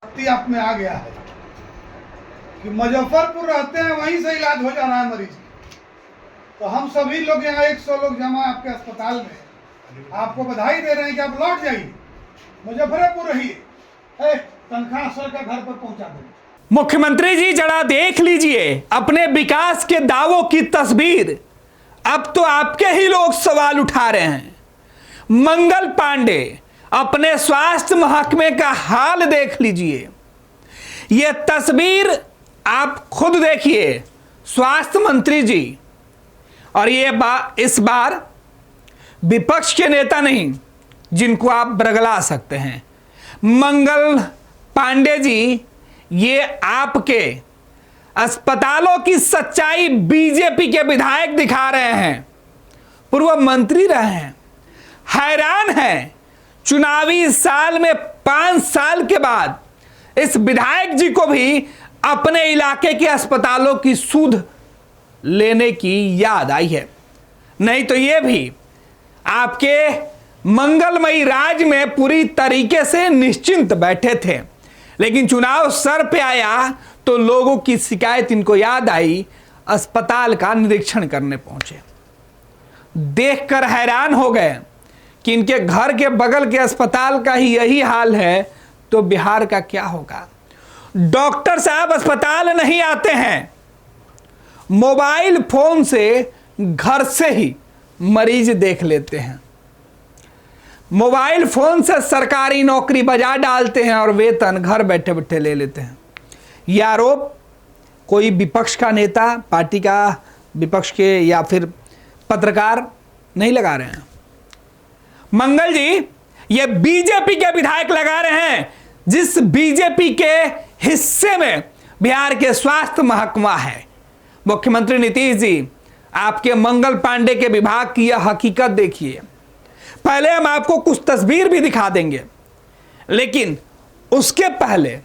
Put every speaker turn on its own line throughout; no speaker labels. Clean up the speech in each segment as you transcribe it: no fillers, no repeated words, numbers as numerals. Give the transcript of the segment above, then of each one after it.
आप में आ गया है कि मुजफ्फरपुर रहते हैं, वहीं से इलाज हो जा रहा है मरीज। तो हम सभी लोग यहाँ 100 लोग जमा आपके अस्पताल में आपको बधाई दे रहे हैं कि आप लौट जाइए, मुजफ्फरपुर रहिए, तनख्वाह सर का घर पर पहुंचा देंगे।
मुख्यमंत्री जी जरा देख लीजिए अपने विकास के दावों की तस्वीर। अब तो आपके ही लोग सवाल उठा रहे हैं। मंगल पांडे, अपने स्वास्थ्य महकमे का हाल देख लीजिए। यह तस्वीर आप खुद देखिए, स्वास्थ्य मंत्री जी। और ये इस बार विपक्ष के नेता नहीं जिनको आप बरगला सकते हैं, मंगल पांडे जी, ये आपके अस्पतालों की सच्चाई बीजेपी के विधायक दिखा रहे हैं। पूर्व मंत्री रहे हैं, हैरान हैं। चुनावी साल में 5 साल के बाद इस विधायक जी को भी अपने इलाके के अस्पतालों की सुध लेने की याद आई है। नहीं तो ये भी आपके मंगलमयी राज में पूरी तरीके से निश्चिंत बैठे थे, लेकिन चुनाव सर पे आया तो लोगों की शिकायत इनको याद आई, अस्पताल का निरीक्षण करने पहुंचे। देखकर हैरान हो गए कि इनके घर के बगल के अस्पताल का ही यही हाल है तो बिहार का क्या होगा। डॉक्टर साहब अस्पताल नहीं आते हैं, मोबाइल फोन से घर से ही मरीज देख लेते हैं। मोबाइल फोन से सरकारी नौकरी बजा डालते हैं और वेतन घर बैठे बैठे ले लेते हैं। यह आरोप कोई विपक्ष का नेता, पार्टी का विपक्ष के या फिर पत्रकार नहीं लगा रहे हैं। मंगल जी, ये बीजेपी के विधायक लगा रहे हैं, जिस बीजेपी के हिस्से में बिहार के स्वास्थ्य महकमा है। मुख्यमंत्री नीतीश जी, आपके मंगल पांडे के विभाग की यह हकीकत देखिए। पहले हम आपको कुछ तस्वीर भी दिखा देंगे, लेकिन उसके पहले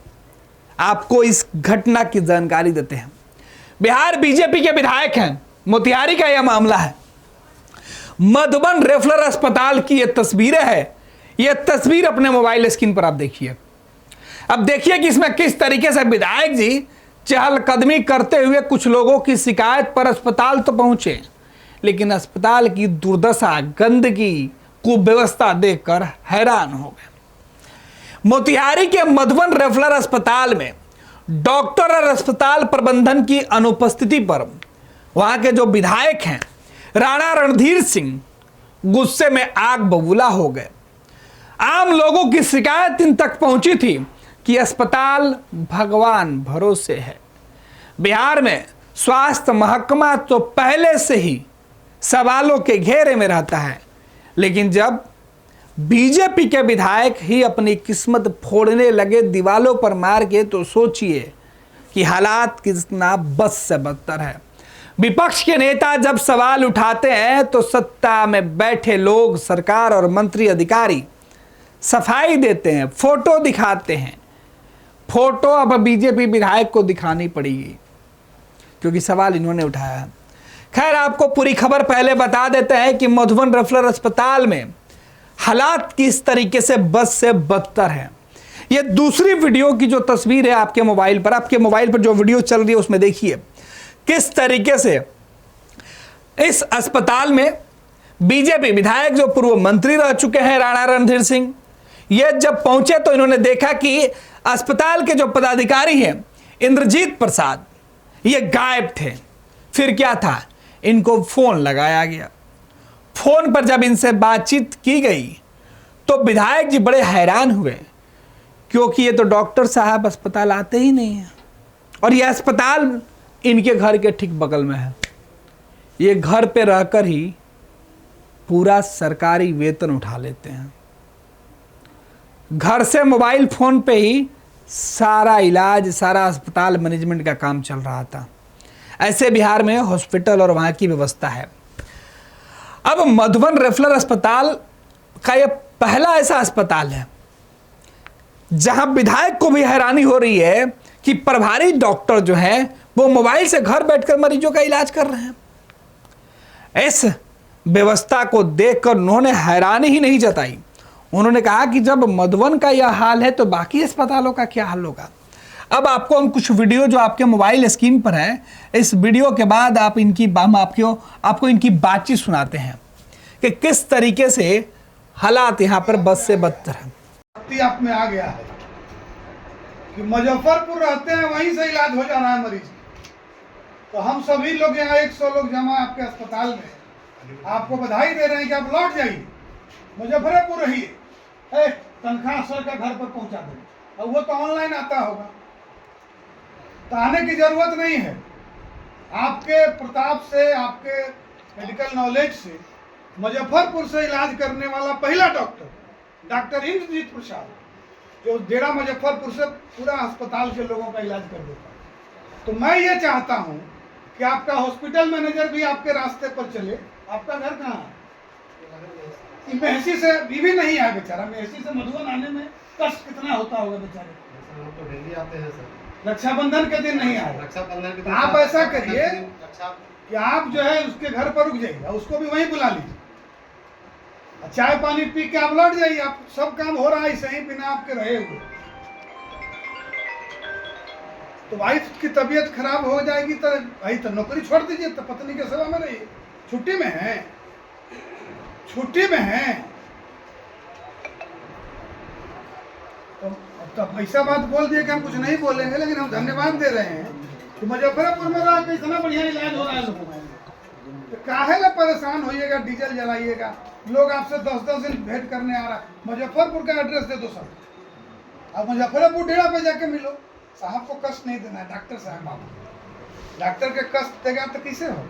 आपको इस घटना की जानकारी देते हैं। बिहार बीजेपी के विधायक हैं, मोतिहारी का यह मामला है। मधुबन रेफरल अस्पताल की यह तस्वीरें है। यह तस्वीर अपने मोबाइल स्क्रीन पर आप देखिए। अब देखिए कि इसमें किस तरीके से विधायक जी चहलकदमी करते हुए कुछ लोगों की शिकायत पर अस्पताल तो पहुंचे, लेकिन अस्पताल की दुर्दशा, गंदगी, कुव्यवस्था देखकर हैरान हो गए। मोतिहारी के मधुबन रेफरल अस्पताल में डॉक्टर और अस्पताल प्रबंधन की अनुपस्थिति पर वहां के जो विधायक हैं राणा रणधीर सिंह गुस्से में आग बबूला हो गए। आम लोगों की शिकायत इन तक पहुंची थी कि अस्पताल भगवान भरोसे है। बिहार में स्वास्थ्य महकमा तो पहले से ही सवालों के घेरे में रहता है, लेकिन जब बीजेपी के विधायक ही अपनी किस्मत फोड़ने लगे दीवालों पर मार के, तो सोचिए कि हालात कितना बस से बदतर है। विपक्ष के नेता जब सवाल उठाते हैं तो सत्ता में बैठे लोग, सरकार और मंत्री अधिकारी सफाई देते हैं, फोटो दिखाते हैं। फोटो अब बीजेपी विधायक को दिखानी पड़ेगी क्योंकि सवाल इन्होंने उठाया है। खैर, आपको पूरी खबर पहले बता देते हैं कि मधुबन रेफरल अस्पताल में हालात किस तरीके से बस से बदतर है। यह दूसरी वीडियो की जो तस्वीर है आपके मोबाइल पर जो वीडियो चल रही है उसमें देखिए किस तरीके से इस अस्पताल में बीजेपी विधायक जो पूर्व मंत्री रह चुके हैं राणा रणधीर सिंह, ये जब पहुंचे तो इन्होंने देखा कि अस्पताल के जो पदाधिकारी हैं इंद्रजीत प्रसाद, ये गायब थे। फिर क्या था, इनको फोन लगाया गया। फोन पर जब इनसे बातचीत की गई तो विधायक जी बड़े हैरान हुए, क्योंकि ये तो डॉक्टर साहब अस्पताल आते ही नहीं हैं और यह अस्पताल इनके घर के ठीक बगल में है। ये घर पे रहकर ही पूरा सरकारी वेतन उठा लेते हैं। घर से मोबाइल फोन पे ही सारा इलाज, सारा अस्पताल मैनेजमेंट का काम चल रहा था। ऐसे बिहार में हॉस्पिटल और वहाँ की व्यवस्था है। अब मधुबन रेफरल अस्पताल का यह पहला ऐसा अस्पताल है जहां विधायक को भी हैरानी हो रही है कि प्रभारी डॉक्टर जो हैं वो मोबाइल से घर बैठकर मरीजों का इलाज कर रहे हैं। इस व्यवस्था को देखकर उन्होंने हैरानी ही नहीं जताई, उन्होंने कहा कि जब मधुबन का यह हाल है तो बाकी अस्पतालों का क्या हाल होगा। अब आपको हम कुछ वीडियो जो आपके मोबाइल स्क्रीन पर है, इस वीडियो के बाद हम आपको इनकी बातचीत सुनाते हैं कि किस तरीके से हालात यहाँ पर बद से बदतर है।
आप में आ गया है कि मुजफ्फरपुर रहते हैं, वहीं से इलाज हो जा रहा है मरीज। तो हम सभी लोग यहाँ 100 लोग जमा आपके अस्पताल में आपको बधाई दे रहे हैं कि आप लौट जाइए, मुजफ्फरपुर रहिए। तनख्वाह सर का घर पर पहुंचा देंगे, और वो तो ऑनलाइन आता होगा, तो आने की जरूरत नहीं है। आपके प्रताप से, आपके मेडिकल नॉलेज से मुजफ्फरपुर से इलाज करने वाला पहला डॉक्टर इंद्रजीत प्रसाद, जो डेरा मुजफ्फरपुर से पूरा अस्पताल के लोगों का इलाज कर देता है। तो मैं ये चाहता हूँ कि आपका हॉस्पिटल मैनेजर भी आपके रास्ते पर चले। आपका घर कहाँ है? मेहसी से भी नहीं आया बेचारा, मेहसी से मधुबन आने में कष्ट कितना होता होगा बेचारे।
हम तो डेली आते हैं सर।
रक्षाबंधन के दिन नहीं आए।
रक्षाबंधन के दिन
आप ऐसा करिए कि आप जो है उसके घर पर रुक जाइए, उसको भी वहीं बुला लीजिए, चाय पानी पी के आप लौट जाइए। आप सब काम हो रहा है ऐसे ही बिना आपके रहे हुए। तो वाइफ की तबीयत खराब हो जाएगी तो भाई तो नौकरी छोड़ दीजिए, तो पत्नी के सेवा में रहिए। छुट्टी में है, छुट्टी में है। तो अब तो ऐसा बात बोल दिए कि हम कुछ नहीं बोलेंगे, लेकिन हम धन्यवाद दे रहे हैं कि मुजफ्फरपुर में रह के इतना बढ़िया इलाज हो रहा है लोगों का। तो काहे ला परेशान होइएगा, डीजल जलाइएगा। लोग आपसे 10-10 दिन भेंट करने आ रहा है। मुजफ्फरपुर का एड्रेस दे दो सर, आप मुजफ्फरपुर डेरा पे जाके मिलो। साहब को कष्ट नहीं देना है, डॉक्टर साहब। आप डॉक्टर के कष्ट देगा तो कैसे हो?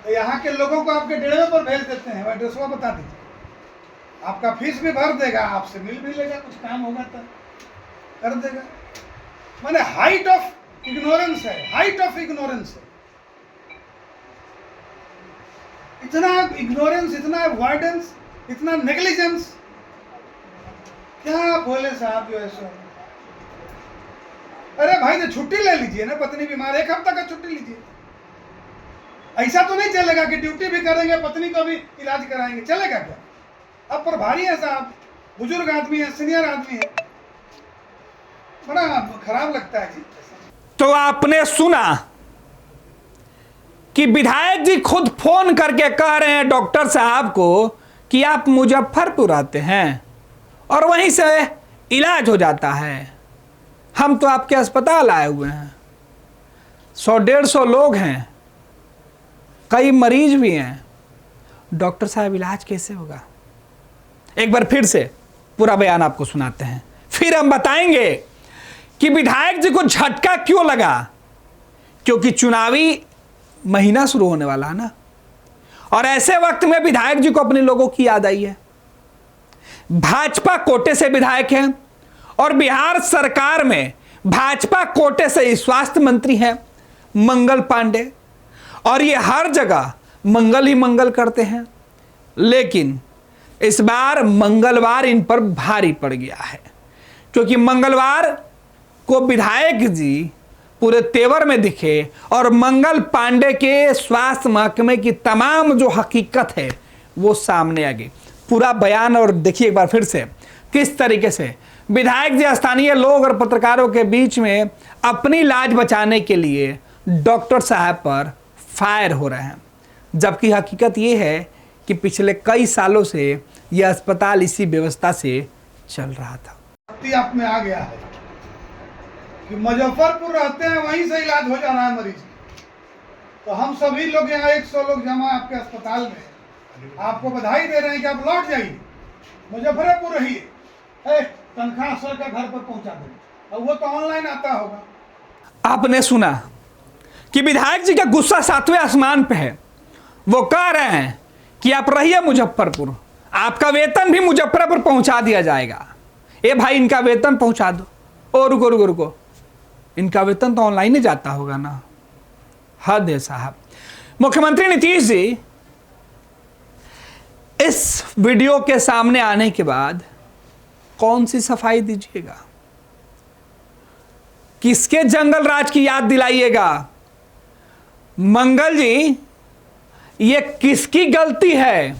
तो यहाँ के लोगों को आपके डेरे पर भेज देते हैं, एड्रेस बता दीजिए, आपका फीस भी भर देगा, आपसे मिल भी लेगा, कुछ काम होगा तो कर देगा। माने हाइट ऑफ इग्नोरेंस है, हाइट ऑफ इग्नोरेंस है। इतना इग्नोरेंस, इतना अवॉइडेंस, इतना नेग्लिजेंस, क्या बोले साहब जो है सो। अरे भाई तो छुट्टी ले लीजिए ना, पत्नी बीमार, 1 हफ्ता का छुट्टी लीजिए। ऐसा तो नहीं चलेगा कि ड्यूटी भी करेंगे, पत्नी को भी इलाज कराएंगे, चलेगा क्या? अब प्रभारी है साहब, बुजुर्ग आदमी है, सीनियर आदमी है, बड़ा खराब लगता है जी।
तो आपने सुना कि विधायक जी खुद फोन करके कह रहे हैं डॉक्टर साहब को कि आप मुजफ्फरपुर आते हैं और वहीं से इलाज हो जाता है। हम तो आपके अस्पताल आए हुए हैं, 100-150 लोग हैं, कई मरीज भी हैं, डॉक्टर साहब इलाज कैसे होगा? एक बार फिर से पूरा बयान आपको सुनाते हैं, फिर हम बताएंगे कि विधायक जी को झटका क्यों लगा। क्योंकि चुनावी महीना शुरू होने वाला है ना, और ऐसे वक्त में विधायक जी को अपने लोगों की याद आई है। भाजपा कोटे से विधायक हैं और बिहार सरकार में भाजपा कोटे से स्वास्थ्य मंत्री हैं मंगल पांडे, और ये हर जगह मंगल ही मंगल करते हैं। लेकिन इस बार मंगलवार इन पर भारी पड़ गया है, क्योंकि मंगलवार को विधायक जी पूरे तेवर में दिखे और मंगल पांडे के स्वास्थ्य महकमे की तमाम जो हकीकत है वो सामने आ गई। पूरा बयान और देखिए एक बार फिर से किस तरीके से विधायक जी स्थानीय लोग और पत्रकारों के बीच में अपनी लाज बचाने के लिए डॉक्टर साहब पर फायर हो रहे हैं, जबकि हकीकत ये है कि पिछले कई सालों से यह अस्पताल इसी व्यवस्था से चल रहा था।
आप में आ गया है कि मुजफ्फरपुर रहते हैं, वहीं से इलाज हो जा रहा है मरीज। तो हम सभी लोग यहाँ 100 लोग जमा आपके अस्पताल में आपको बधाई दे रहे हैं कि आप लौट जाइए, मुजफ्फरपुर रहिए। तनख्वाह सर का घर पर पहुंचा देंगे, और वो तो ऑनलाइन आता होगा।
आपने सुना कि विधायक जी का गुस्सा 7वें आसमान पे है। वो कह रहे हैं कि आप रहिए मुजफ्फरपुर, आपका वेतन भी मुजफ्फरपुर पहुंचा दिया जाएगा। ए भाई, इनका वेतन पहुंचा दो। ओ रुको रुको रुको, इनका वेतन तो ऑनलाइन ही जाता होगा ना। हद है साहब। मुख्यमंत्री नीतीश जी इस वीडियो के सामने आने के बाद कौन सी सफाई दीजिएगा, किसके जंगल राज की याद दिलाइएगा? मंगल जी, ये किसकी गलती है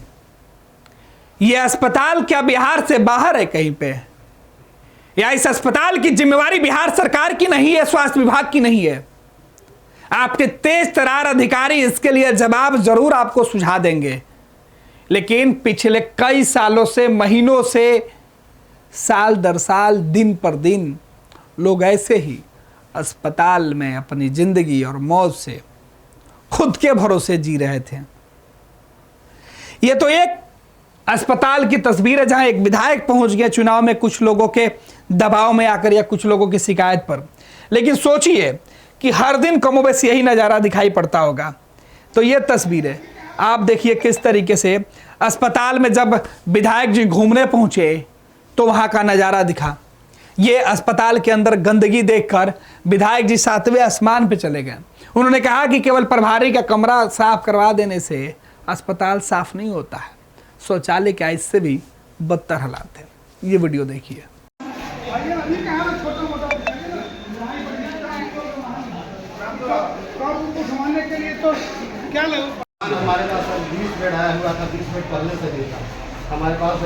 ये अस्पताल क्या बिहार से बाहर है कहीं पे? या इस अस्पताल की जिम्मेवारी बिहार सरकार की नहीं है, स्वास्थ्य विभाग की नहीं है? आपके तेज तरार अधिकारी इसके लिए जवाब जरूर आपको सुझा देंगे। लेकिन पिछले कई सालों से, महीनों से, साल दर साल, दिन पर दिन लोग ऐसे ही अस्पताल में अपनी जिंदगी और मौत से खुद के भरोसे जी रहे थे। यह तो एक अस्पताल की तस्वीर है जहां एक विधायक पहुंच गया चुनाव में कुछ लोगों के दबाव में आकर या कुछ लोगों की शिकायत पर। लेकिन सोचिए कि हर दिन कमोबेश यही नज़ारा दिखाई पड़ता होगा। तो यह तस्वीर है, आप देखिए किस तरीके से अस्पताल में जब विधायक जी घूमने पहुंचे तो वहां का नज़ारा दिखा। ये अस्पताल के अंदर गंदगी देखकर विधायक जी 7वें आसमान पे चले गए। उन्होंने कहा कि केवल प्रभारी का कमरा साफ करवा देने से अस्पताल साफ नहीं होता है, शौचालय क्या इससे भी बदतर हालात है। ये वीडियो देखिए।
संभालने के लिए तो क्या
हमारे पास 20 बेड आया हुआ था, 20 बेड पहले से नहीं था। हमारे पास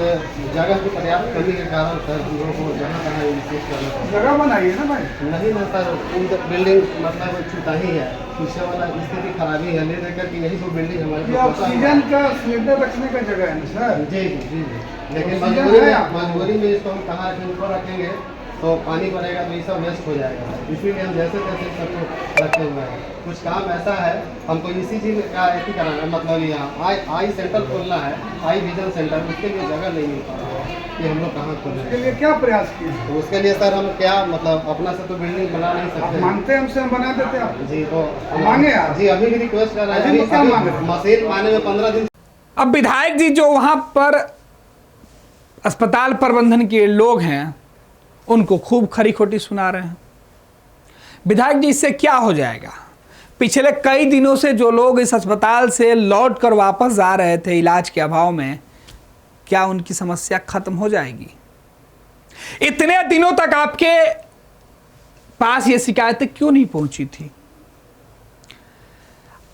जगह की पर्याप्त कमी के कारण सर हम लोगों को जहाँ तहाँ यूज करना पड़ा।
जगह बनाई है ना भाई?
नहीं ना सर, बिल्डिंग मतलब छूटा ही है, पीछे वाला स्थिति खराबी है, ले लेकर कि यही 2 बिल्डिंग हमारे
ऑक्सीजन का सिलेंडर रखने का जगह है ना सर?
जी जी जी। लेकिन
ऑक्सीजन
मजबूरी में इसको हम कहाँ रखेंगे, ऊपर रखेंगे तो पानी भरेगा तो ये सब वेस्ट हो जाएगा। इसीलिए हम जैसे तैसे सबको रखे हुए हैं। कुछ काम ऐसा है हमको इसी चीज़ का ऐसी कराना है, मतलब यहाँ आई सेंटर खोलना है, आई विजन सेंटर, उसके लिए जगह नहीं मिल पा रहा है कि हम लोग कहाँ खोलें।
उसके लिए क्या प्रयास किए?
तो उसके लिए सर हम क्या मतलब अपना से तो बिल्डिंग बना नहीं
आप
सकते।
मांगते हैं हमसे, हम बना देते हैं आप?
जी तो
मांगे आप?
जी अभी भी रिक्वेस्ट कर रहे
अभी
हैं।
क्या मांग रहे हैं?
मशीन आने में 15 दिन।
अब विधायक जी जो वहां पर अस्पताल प्रबंधन के लोग हैं उनको खूब खरी खोटी सुना रहे हैं। विधायक जी इससे क्या हो जाएगा? पिछले कई दिनों से जो लोग इस अस्पताल से लौट कर वापस जा रहे थे इलाज के अभाव में, क्या उनकी समस्या खत्म हो जाएगी? इतने दिनों तक आपके पास ये शिकायतें क्यों नहीं पहुंची थी?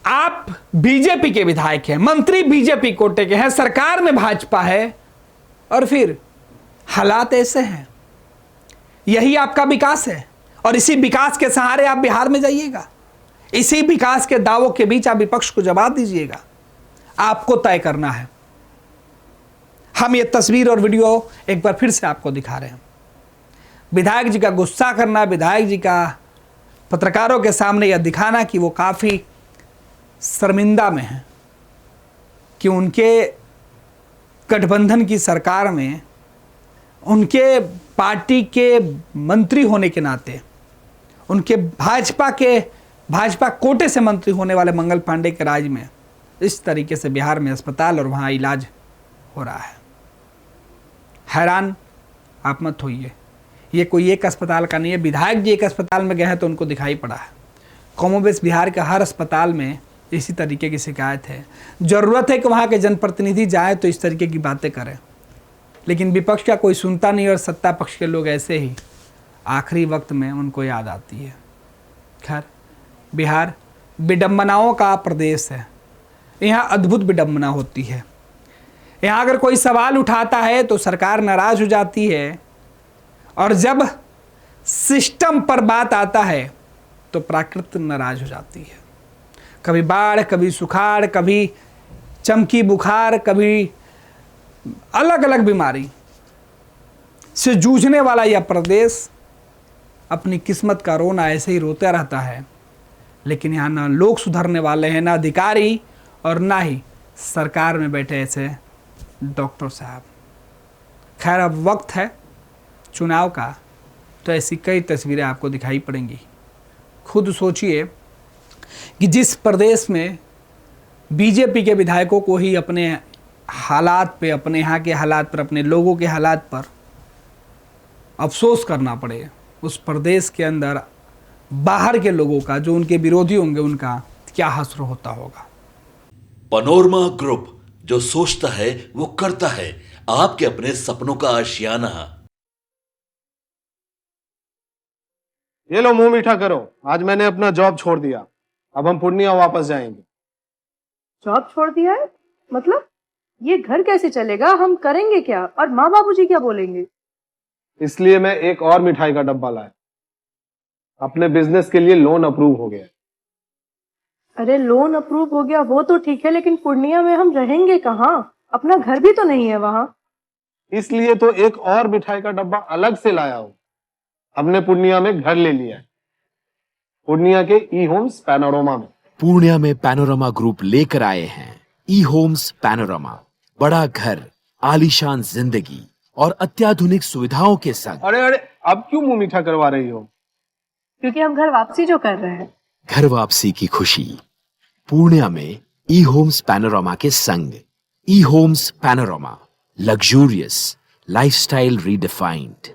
आप बीजेपी के विधायक हैं, मंत्री बीजेपी कोटे के हैं, सरकार में भाजपा है, और फिर हालात ऐसे हैं। यही आपका विकास है और इसी विकास के सहारे आप बिहार में जाइएगा। इसी विकास के दावों के बीच आप विपक्ष को जवाब दीजिएगा। आपको तय करना है। हम ये तस्वीर और वीडियो एक बार फिर से आपको दिखा रहे हैं। विधायक जी का गुस्सा करना, विधायक जी का पत्रकारों के सामने यह दिखाना कि वो काफ़ी शर्मिंदा में हैं कि उनके गठबंधन की सरकार में उनके पार्टी के मंत्री होने के नाते, उनके भाजपा कोटे से मंत्री होने वाले मंगल पांडे के राज में इस तरीके से बिहार में अस्पताल और वहाँ इलाज हो रहा है। हैरान आप मत होइए, ये कोई एक अस्पताल का नहीं है। विधायक जी एक अस्पताल में गए हैं तो उनको दिखाई पड़ा है। कमोबेश बिहार के हर अस्पताल में इसी तरीके की शिकायत है। ज़रूरत है कि वहाँ के जनप्रतिनिधि जाए तो इस तरीके की बातें करें, लेकिन विपक्ष का कोई सुनता नहीं और सत्ता पक्ष के लोग ऐसे ही आखिरी वक्त में उनको याद आती है। खैर, बिहार विडंबनाओं का प्रदेश है। यहाँ अद्भुत विडंबना होती है। यहाँ अगर कोई सवाल उठाता है तो सरकार नाराज हो जाती है, और जब सिस्टम पर बात आता है तो प्रकृति नाराज हो जाती है। कभी बाढ़, कभी सुखाड़, कभी चमकी बुखार, कभी अलग अलग बीमारी से जूझने वाला यह प्रदेश अपनी किस्मत का रोना ऐसे ही रोता रहता है। लेकिन यहाँ ना लोग सुधरने वाले हैं, ना अधिकारी और ना ही सरकार में बैठे ऐसे डॉक्टर साहब। खैर, अब वक्त है चुनाव का, तो ऐसी कई तस्वीरें आपको दिखाई पड़ेंगी। खुद सोचिए कि जिस प्रदेश में बीजेपी के विधायकों को ही अपने हालात पे, अपने यहाँ के हालात पर, अपने लोगों के हालात पर अफसोस करना पड़े, उस प्रदेश के अंदर बाहर के लोगों का, जो उनके विरोधी होंगे, उनका क्या हश्र होता होगा।
पनोरमा ग्रुप, जो सोचता है वो करता है। आपके अपने सपनों का आशियाना।
ये लो, मुंह मीठा करो। आज मैंने अपना जॉब छोड़ दिया, अब हम पूर्णिया वापस जाएंगे।
जॉब छोड़ दिया है? मतलब ये घर कैसे चलेगा, हम करेंगे क्या और माँ बाबूजी क्या बोलेंगे?
इसलिए मैं एक और मिठाई का डब्बा लाया। अपने बिजनेस के लिए लोन अप्रूव हो गया।
अरे लोन अप्रूव हो गया वो तो ठीक है, लेकिन पूर्णिया में हम रहेंगे कहाँ? अपना घर भी तो नहीं है वहाँ।
इसलिए तो एक और मिठाई का डब्बा अलग से लाया हूं। हमने पूर्णिया में घर ले लिया है, पूर्णिया के ई होम्स पैनोरमा में।
पूर्णिया में पैनोरमा ग्रुप लेकर आए हैं ई होम्स पैनोरमा। बड़ा घर, आलीशान जिंदगी और अत्याधुनिक सुविधाओं के संग।
अरे अरे, अब क्यों मुंह मीठा करवा रही हो?
क्योंकि हम घर वापसी जो कर रहे हैं।
घर वापसी की खुशी पूर्णिया में ई होम्स पैनोरमा के संग। E homes panorama, luxurious lifestyle redefined.